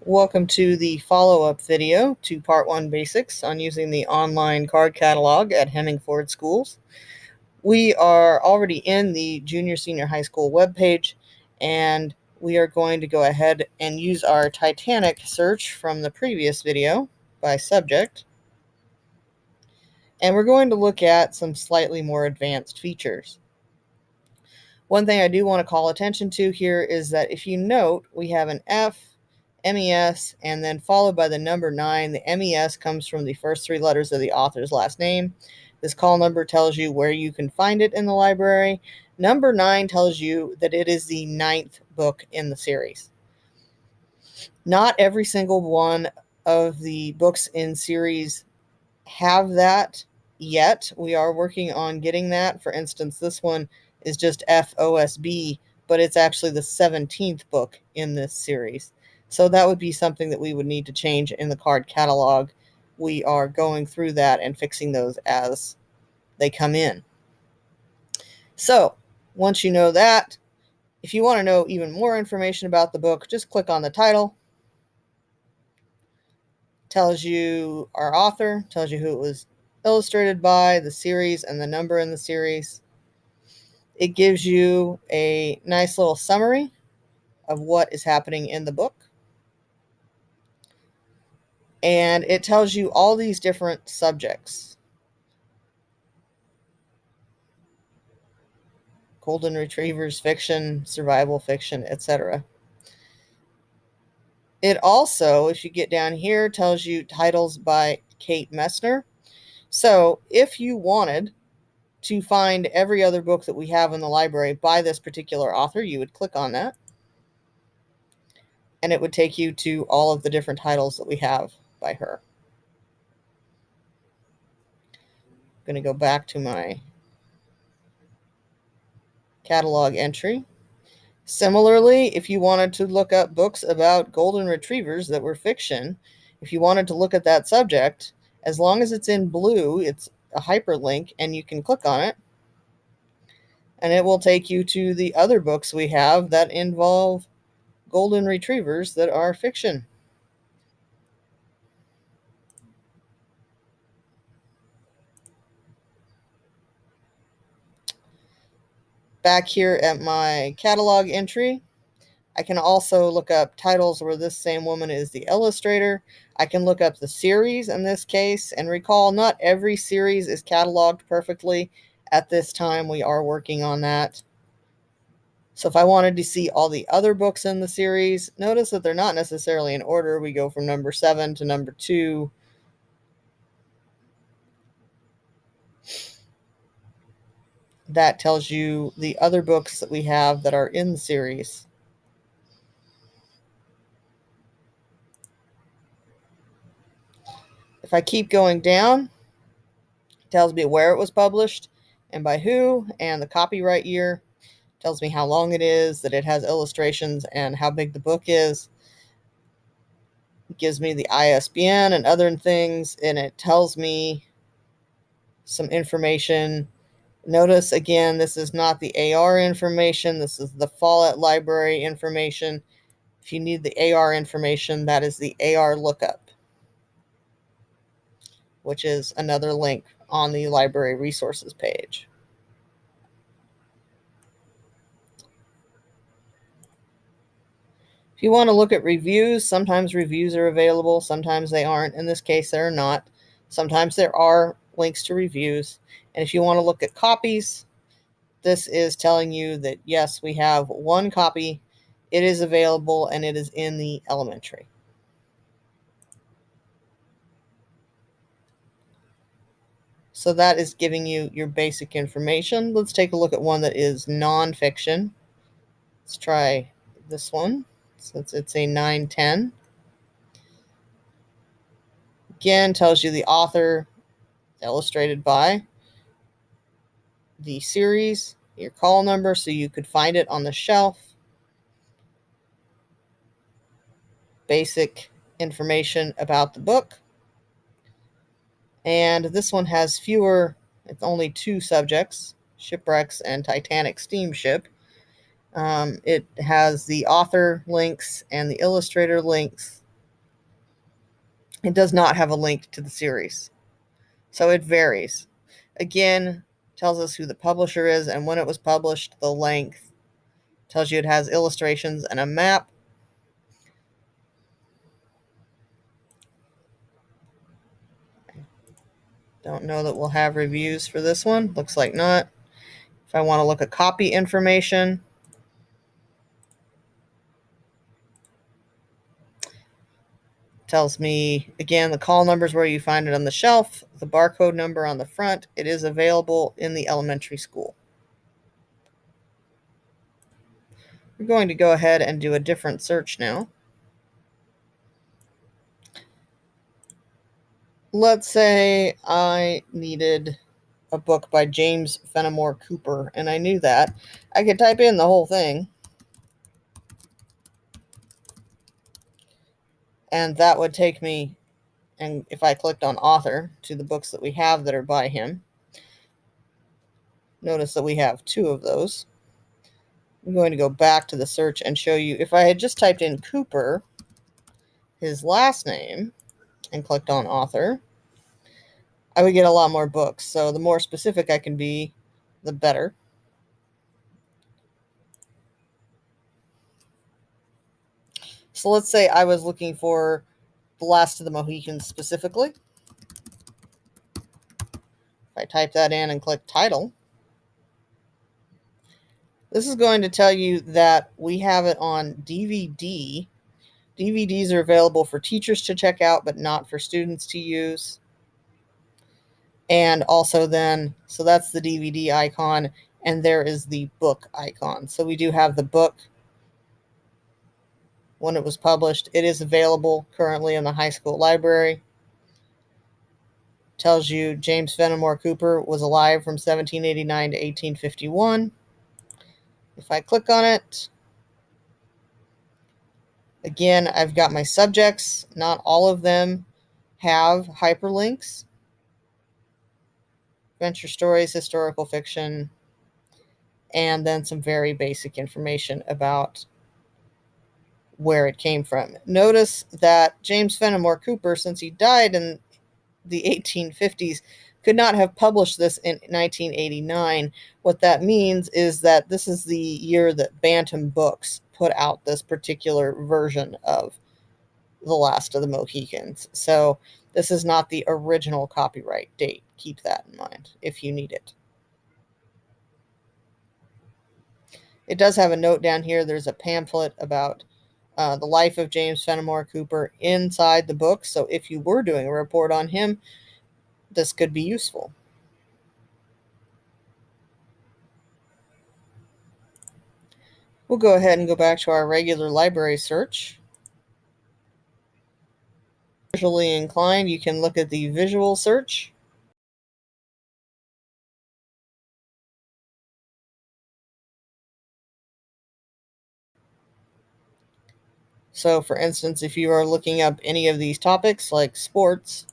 Welcome to the follow-up video to Part 1 Basics on using the online card catalog at Hemingford Schools. We are already in the junior-senior high school webpage, and we are going to go ahead and use our Titanic search from the previous video by subject. And we're going to look at some slightly more advanced features. One thing I do want to call attention to here is that if you note, we have an F, MES, and then followed by the number 9. The MES comes from the first 3 letters of the author's last name. This call number tells you where you can find it in the library. Number 9 tells you that it is the 9th book in the series. Not every single one of the books in series have that yet. We are working on getting that. For instance, this one is just FOSB, but it's actually the 17th book in this series. So that would be something that we would need to change in the card catalog. We are going through that and fixing those as they come in. So once you know that, if you want to know even more information about the book, just click on the title. Tells you our author, tells you who it was illustrated by, the series, and the number in the series. It gives you a nice little summary of what is happening in the book. And it tells you all these different subjects. Golden retrievers, fiction, survival fiction, etc. It also, if you get down here, tells you titles by Kate Messner. So if you wanted to find every other book that we have in the library by this particular author, you would click on that. And it would take you to all of the different titles that we have by her. I'm going to go back to my catalog entry. Similarly, if you wanted to look up books about golden retrievers that were fiction, if you wanted to look at that subject, as long as it's in blue, it's a hyperlink and you can click on it. And it will take you to the other books we have that involve golden retrievers that are fiction. Back here at my catalog entry, I can also look up titles where this same woman is the illustrator. I can look up the series in this case, and recall not every series is cataloged perfectly. At this time, we are working on that. So if I wanted to see all the other books in the series, notice that they're not necessarily in order. We go from number 7 to number 2. That tells you the other books that we have that are in the series. If I keep going down, it tells me where it was published and by who, and the copyright year. It tells me how long it is, that it has illustrations, and how big the book is. It gives me the ISBN and other things, and it tells me some information. Notice again, this is not the AR information. This is the Follett Library information. If you need the AR information, that is the AR lookup, which is another link on the library resources page. If you want to look at reviews, sometimes reviews are available, sometimes they aren't. In this case, they're not. Sometimes there are links to reviews. And if you want to look at copies, this is telling you that, yes, we have one copy. It is available, and it is in the elementary. So that is giving you your basic information. Let's take a look at one that is nonfiction. Let's try this one, since it's a 910. Again, tells you the author, illustrated by, the series, your call number, so you could find it on the shelf, basic information about the book. And this one has fewer, it's only 2 subjects, shipwrecks and Titanic steamship. It has the author links and the illustrator links. It does not have a link to the series. So it varies. Again, tells us who the publisher is and when it was published, the length. Tells you it has illustrations and a map. Don't know that we'll have reviews for this one. Looks like not. If I want to look at copy information, tells me, again, the call numbers where you find it on the shelf, the barcode number on the front. It is available in the elementary school. We're going to go ahead and do a different search now. Let's say I needed a book by James Fenimore Cooper, and I knew that. I could type in the whole thing, and that would take me, and if I clicked on author, to the books that we have that are by him. Notice that we have 2 of those. I'm going to go back to the search and show you, if I had just typed in Cooper, his last name, and clicked on author, I would get a lot more books. So the more specific I can be, the better. So let's say I was looking for The Last of the Mohicans specifically. If I type that in and click title, this is going to tell you that we have it on DVD. DVDs are available for teachers to check out, but not for students to use. And also then, so that's the DVD icon, and there is the book icon. So we do have the book when it was published. It is available currently in the high school library. Tells you James Fenimore Cooper was alive from 1789 to 1851. If I click on it, again, I've got my subjects. Not all of them have hyperlinks. Adventure stories, historical fiction, and then some very basic information about where it came from. Notice that James Fenimore Cooper, since he died in the 1850s, could not have published this in 1989. What that means is that this is the year that Bantam Books put out this particular version of The Last of the Mohicans. So this is not the original copyright date. Keep that in mind if you need it. It does have a note down here. There's a pamphlet about the life of James Fenimore Cooper inside the book. So if you were doing a report on him, this could be useful. We'll go ahead and go back to our regular library search. Visually inclined, you can look at the visual search. So for instance, if you are looking up any of these topics like sports,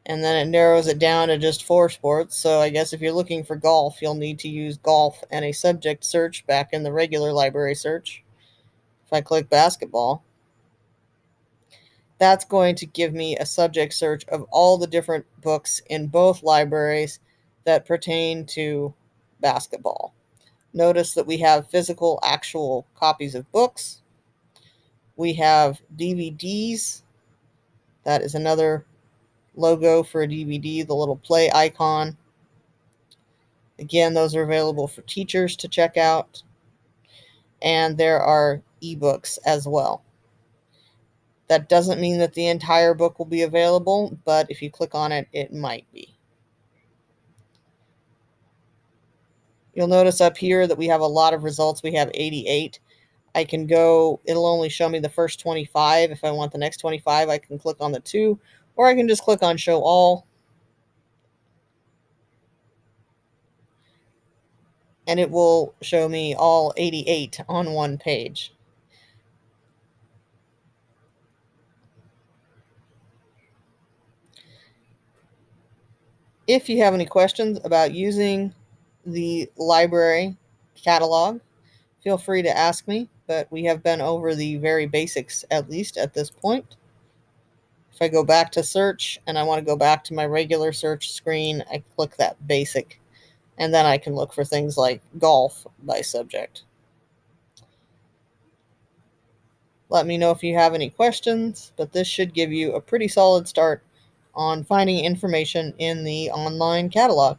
and then it narrows it down to just 4 sports. So I guess if you're looking for golf, you'll need to use golf and a subject search back in the regular library search. If I click basketball, that's going to give me a subject search of all the different books in both libraries that pertain to basketball. Notice that we have physical, actual copies of books. We have DVDs. That is another logo for a DVD, the little play icon. Again, those are available for teachers to check out. And there are ebooks as well. That doesn't mean that the entire book will be available, but if you click on it, it might be. You'll notice up here that we have a lot of results. We have 88. I can go, it'll only show me the first 25. If I want the next 25, I can click on the 2, or I can just click on show all. And it will show me all 88 on one page. If you have any questions about using the library catalog, feel free to ask me, but we have been over the very basics, at least at this point. If I go back to search and I want to go back to my regular search screen, I click that basic, and then I can look for things like golf by subject. Let me know if you have any questions, but this should give you a pretty solid start on finding information in the online catalog.